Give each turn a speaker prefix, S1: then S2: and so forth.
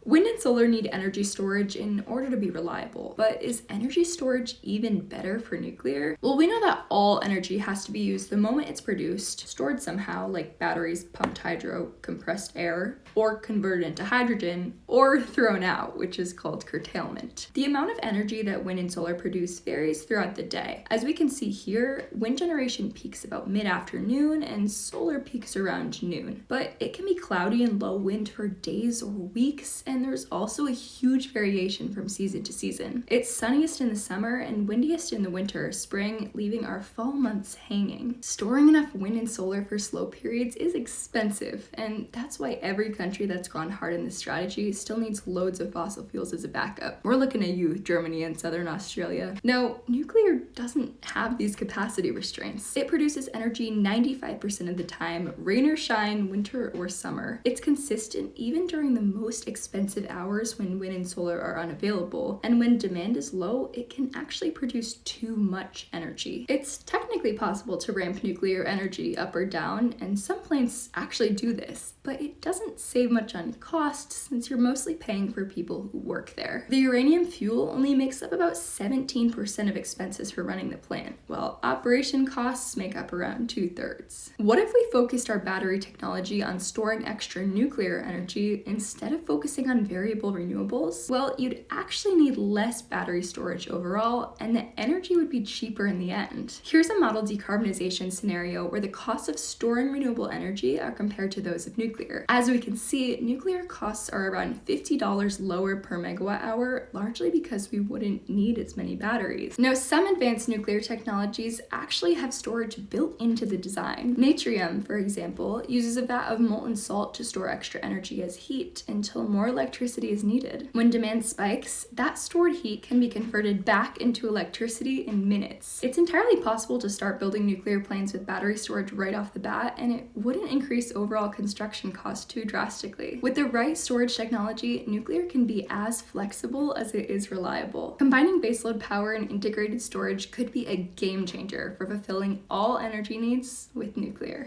S1: Wind and solar need energy storage in order to be reliable, but is energy storage even better for nuclear? Well, we know that all energy has to be used the moment it's produced, stored somehow, like batteries, pumped hydro, compressed air, or converted into hydrogen, or thrown out, which is called curtailment. The amount of energy that wind and solar produce varies throughout the day. As we can see here, wind generation peaks about mid-afternoon and solar peaks around noon. But it can be cloudy and low wind for days or weeks, and there's also a huge variation from season to season. It's sunniest in the summer and windiest in the winter, spring, leaving our fall months hanging. Storing enough wind and solar for slow periods is expensive, and that's why every country that's gone hard in this strategy still needs loads of fossil fuels as a backup. We're looking at you, Germany and Southern Australia. Now, nuclear doesn't have these capacity restraints. It produces energy 95% of the time, rain or shine, winter or summer. It's consistent even during the most expensive hours when wind and solar are unavailable, and when demand is low, it can actually produce too much energy. It's technically possible to ramp nuclear energy up or down, and some plants actually do this, but it doesn't save much on cost since you're mostly paying for people who work there. The uranium fuel only makes up about 17% of expenses for running the plant, while operation costs make up around 2/3. What if we focused our battery technology on storing extra nuclear energy instead of focusing on variable renewables? Well, you'd actually need less battery storage overall, and the energy would be cheaper in the end. Here's a model decarbonization scenario where the costs of storing renewable energy are compared to those of nuclear. As we can see, nuclear costs are around $50 lower per megawatt hour, largely because we wouldn't need as many batteries. Now, some advanced nuclear technologies actually have storage built into the design. Natrium, for example, uses a vat of molten salt to store extra energy as heat until more electricity is needed. When demand spikes, that stored heat can be converted back into electricity in minutes. It's entirely possible to start building nuclear plants with battery storage right off the bat, and it wouldn't increase overall construction costs too drastically. With the right storage technology, nuclear can be as flexible as it is reliable. Combining baseload power and integrated storage could be a game changer for fulfilling all energy needs with nuclear.